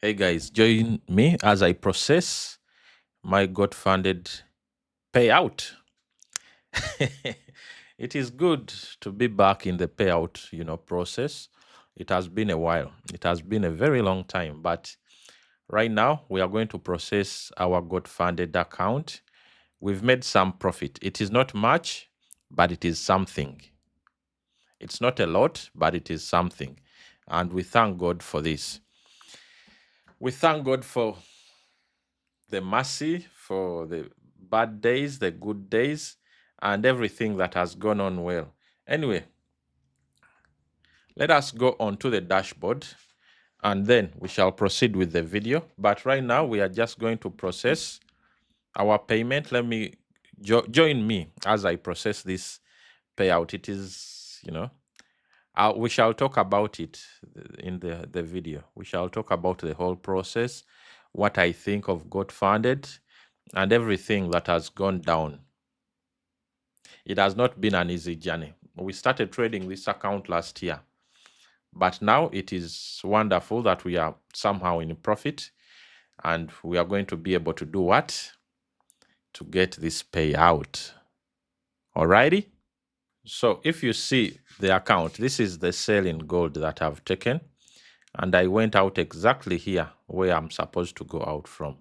Hey guys, join me as I process my God funded payout. It is good to be back in the payout, process. It has been a while. It has been a very long time, but right now we are going to process our God funded account. We've made some profit. It is not much, but it is something. It's not a lot, but it is something. And we thank God for this. We thank God for the mercy, for the bad days, the good days, and everything that has gone on well. Anyway, let us go on to the dashboard and then we shall proceed with the video. But right now, we are just going to process our payment. Let me join me as I process this payout. It is, we shall talk about it in the video. We shall talk about the whole process, what I think of God funded, and everything that has gone down. It has not been an easy journey. We started trading this account last year, but now it is wonderful that we are somehow in profit and we are going to be able to do what? To get this payout. Alrighty? So if you see the account, this is the sale in gold that I've taken, and I went out exactly here where I'm supposed to go out from.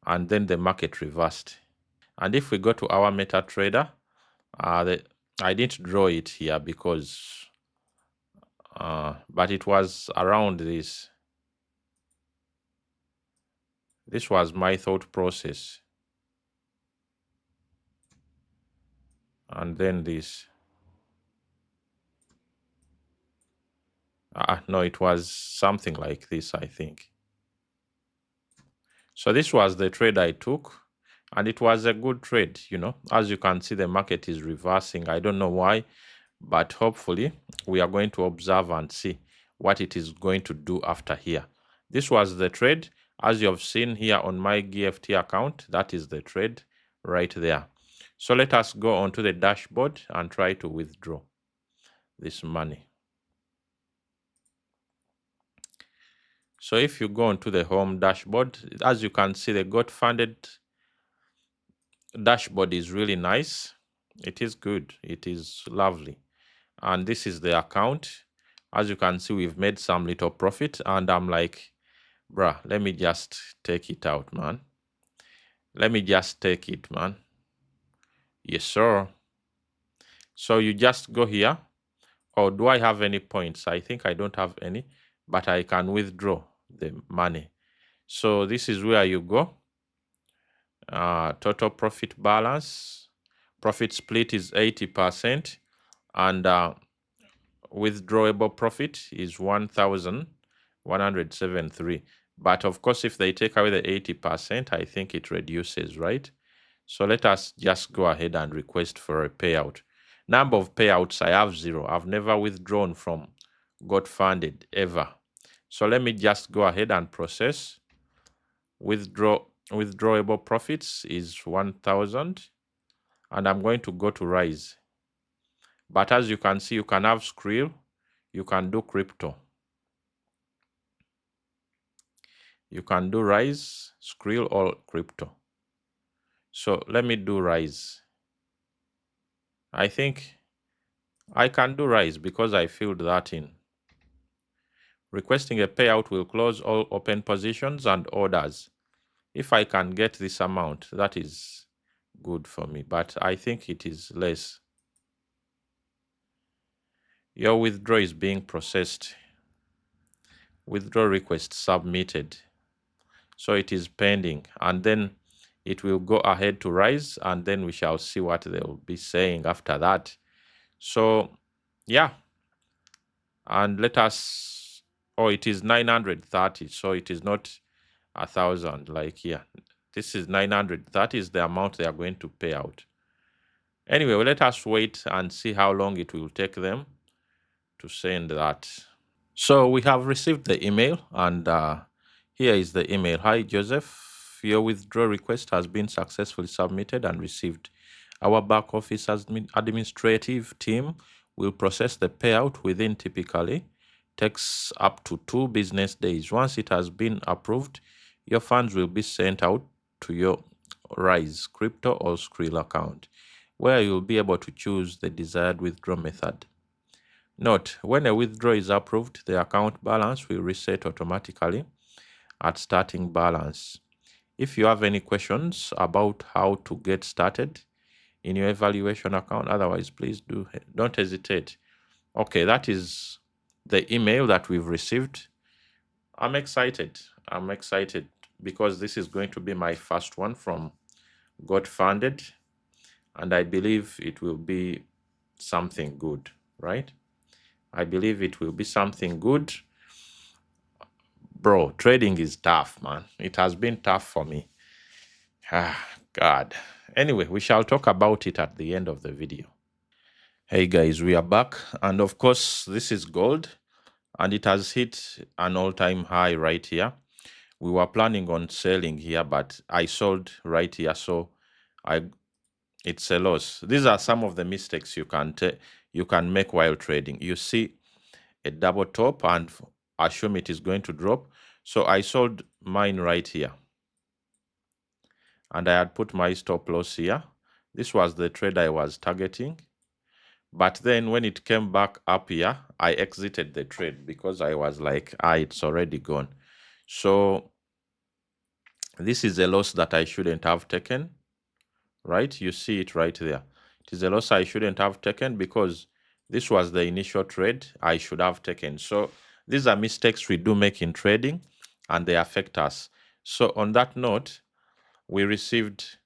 And then the market reversed. And if we go to our MetaTrader, I didn't draw it here because, but it was around this. This was my thought process. And then this. No, it was something like this, I think. So this was the trade I took, and it was a good trade, As you can see, the market is reversing. I don't know why, but hopefully we are going to observe and see what it is going to do after here. This was the trade. As you have seen here on my GFT account, that is the trade right there. So let us go onto the dashboard and try to withdraw this money. So if you go onto the home dashboard, as you can see, the God funded dashboard is really nice. It is good. It is lovely. And this is the account. As you can see, we've made some little profit, and I'm like, bruh, let me just take it out, man. Let me just take it, man. Yes, sir. So you just go here. Or do I have any points? I think I don't have any, but I can withdraw the money. So this is where you go. Total profit balance. Profit split is 80%. And withdrawable profit is 1,173. But of course, if they take away the 80%, I think it reduces, right? So let us just go ahead and request for a payout. Number of payouts, I have 0. I've never withdrawn from God funded ever. So let me just go ahead and process. Withdrawable profits is 1,000. And I'm going to go to Rise. But as you can see, you can have Skrill. You can do crypto. You can do Rise, Skrill, or crypto. So let me do Rise. I think I can do Rise because I filled that in. Requesting a payout will close all open positions and orders. If I can get this amount, that is good for me, but I think it is less. Your withdrawal is being processed. Withdrawal request submitted. So it is pending, and then it will go ahead to Rise, and then we shall see what they will be saying after that. So yeah, and let us, oh, it is 930, so it is not 1,000 like here. This is 930 is the amount they are going to pay out. Anyway, well, let us wait and see how long it will take them to send that. So we have received the email, and here is the email. Hi, Joseph. Your withdrawal request has been successfully submitted and received. Our back office administrative team will process the payout within typically Takes up to 2 business days. Once it has been approved, your funds will be sent out to your Rise crypto or Skrill account, where you'll be able to choose the desired withdrawal method. Note, when a withdrawal is approved, the account balance will reset automatically at starting balance. If you have any questions about how to get started in your evaluation account, otherwise please don't hesitate. Okay, that is the email that we've received. I'm excited because this is going to be my first one from Got Funded, and I believe it will be something good, right? I believe it will be something good. Bro, trading is tough, man. It has been tough for me. Ah, God. Anyway, we shall talk about it at the end of the video. Hey guys, we are back, and of course this is gold, and it has hit an all-time high right here. We were planning on selling here, but I sold right here, so it's a loss. These are some of the mistakes you can make while trading. You see a double top and assume it is going to drop. So I sold mine right here, and I had put my stop loss here. This was the trade I was targeting. But then when it came back up here, I exited the trade because I was like, it's already gone. So this is a loss that I shouldn't have taken, right? You see it right there. It is a loss I shouldn't have taken because this was the initial trade I should have taken. So these are mistakes we do make in trading, and they affect us. So on that note, we received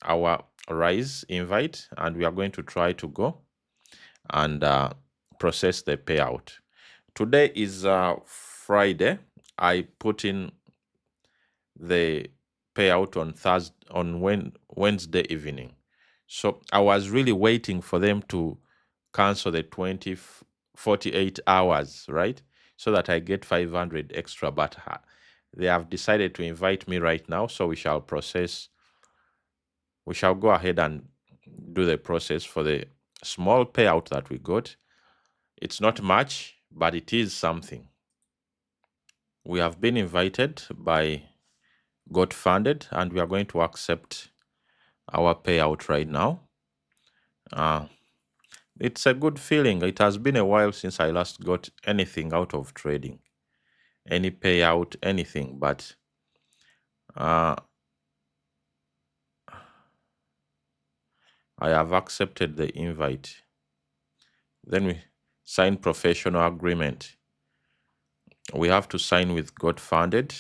our Rise invite, and we are going to try to go and process the payout. Today is Friday. I put in the payout on Wednesday evening. So I was really waiting for them to cancel the 48 hours, right? So that I get 500 extra, but they have decided to invite me right now, so we shall go ahead and do the process for the small payout that we got. It's not much, but it is something. We have been invited by Got Funded, and we are going to accept our payout right now. It's a good feeling. It has been a while since I last got anything out of trading, any payout, anything, but I have accepted the invite. Then we sign professional agreement. We have to sign with Got Funded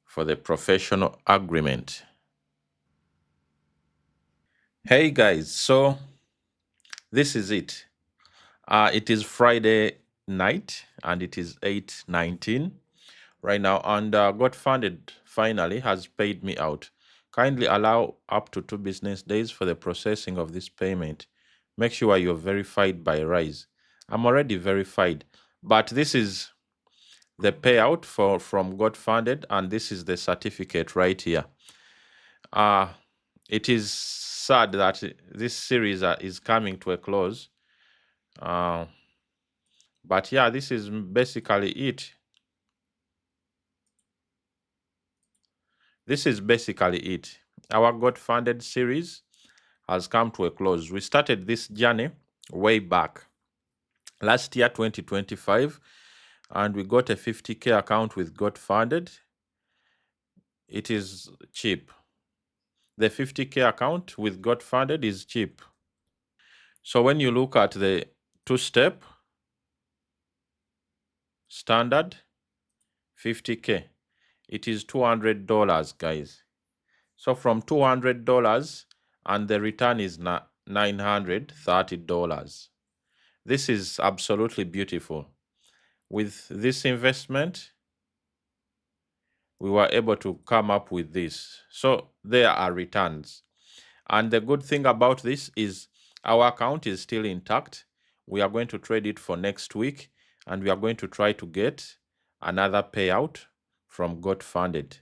for the professional agreement. Hey guys, so this is it. It is Friday night, and it is 8:19 right now, and Got Funded finally has paid me out. Kindly allow up to 2 business days for the processing of this payment. Make sure you're verified by Rise. I'm already verified, but this is the payout from Got Funded, and this is the certificate right here. It is sad that this series is coming to a close. But yeah, this is basically it. This is basically it. Our Got Funded series has come to a close. We started this journey way back last year, 2025, and we got a 50K account with Got Funded. It is cheap. The 50K account with Got Funded is cheap. So when you look at the 2-step standard 50K, it is $200, guys. So from $200, and the return is $930. This is absolutely beautiful. With this investment, we were able to come up with this. So there are returns. And the good thing about this is our account is still intact. We are going to trade it for next week, and we are going to try to get another payout from Got Funded.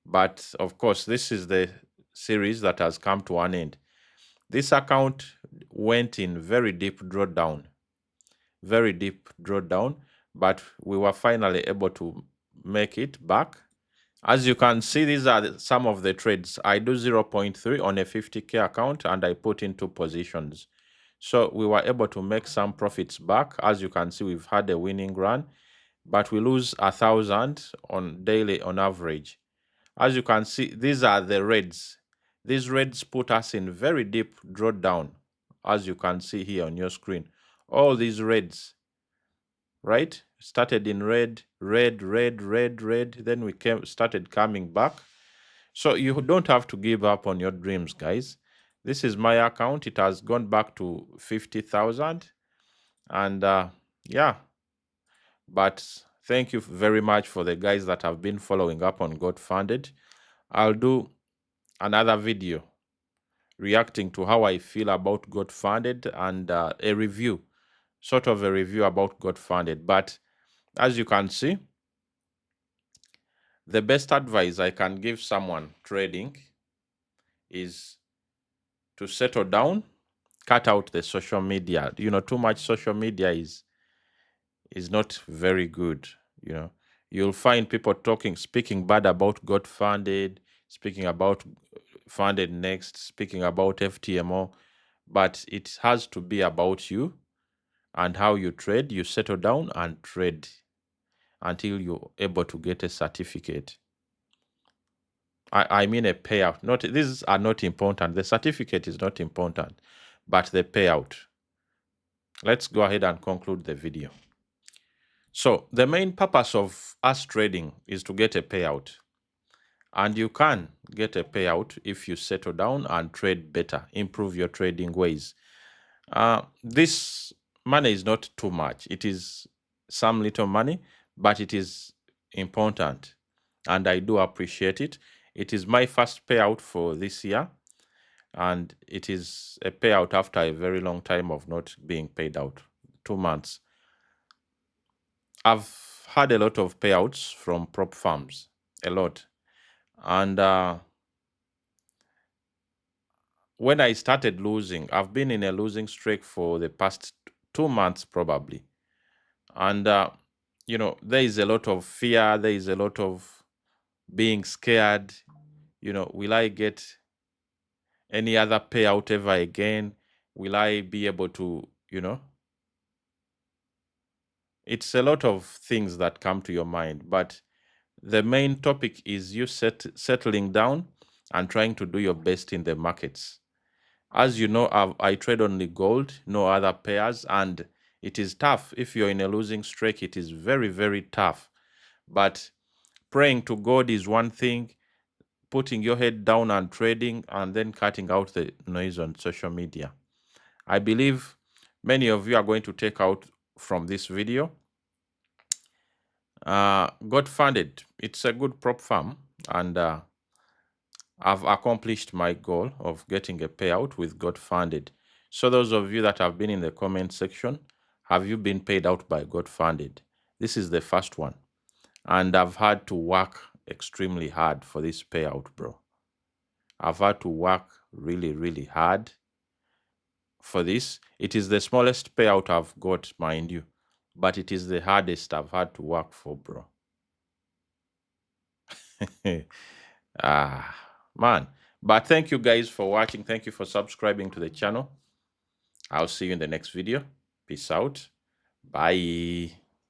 But of course, this is the series that has come to an end. This account went in very deep drawdown. very deep drawdown, but we were finally able to make it back. As you can see, these are some of the trades. I do 0.3 on a 50K account and I put in 2 positions. So we were able to make some profits back. As you can see, we've had a winning run, but we lose 1,000 on daily on average. As you can see, these are the reds. These reds put us in very deep drawdown, as you can see here on your screen. All these reds, right? Started in red, red, red, red, red. Then we started coming back. So you don't have to give up on your dreams, guys. This is my account. It has gone back to 50,000. And yeah, but thank you very much for the guys that have been following up on Got Funded. I'll do another video reacting to how I feel about Got Funded and a review, sort of a review about Got Funded. But as you can see, the best advice I can give someone trading is to settle down, cut out the social media. You know, too much social media is not very good. You know, you'll find people speaking bad about Got Funded, speaking about Funded Next, speaking about FTMO, but it has to be about you and how you trade. You settle down and trade until you're able to get a certificate. I mean a payout. Not these are not important. The certificate is not important, but the payout. Let's go ahead and conclude the video. So the main purpose of us trading is to get a payout. And you can get a payout if you settle down and trade better, improve your trading ways. This money is not too much. It is some little money, but it is important. And I do appreciate it. It is my first payout for this year. And it is a payout after a very long time of not being paid out, 2 months. I've had a lot of payouts from prop firms, a lot. And when I started losing, I've been in a losing streak for the past 2 months probably. And, you know, there is a lot of fear. There is a lot of being scared. You know, will I get any other payout ever again? Will I be able to, you know? It's a lot of things that come to your mind. But the main topic is you settling down and trying to do your best in the markets. As you know, I trade only gold, no other pairs, and it is tough. If you're in a losing streak, it is very, very tough. But praying to God is one thing, putting your head down and trading, and then cutting out the noise on social media. I believe many of you are going to take out from this video. Got Funded. It's a good prop firm, and I've accomplished my goal of getting a payout with Got Funded. So those of you that have been in the comment section, have you been paid out by Got Funded? This is the first one. And I've had to work extremely hard for this payout, bro. I've had to work really, really hard for this. It is the smallest payout I've got, mind you, but it is the hardest I've had to work for, bro. Man. But thank you guys for watching. Thank you for subscribing to the channel. I'll see you in the next video. Peace out. Bye.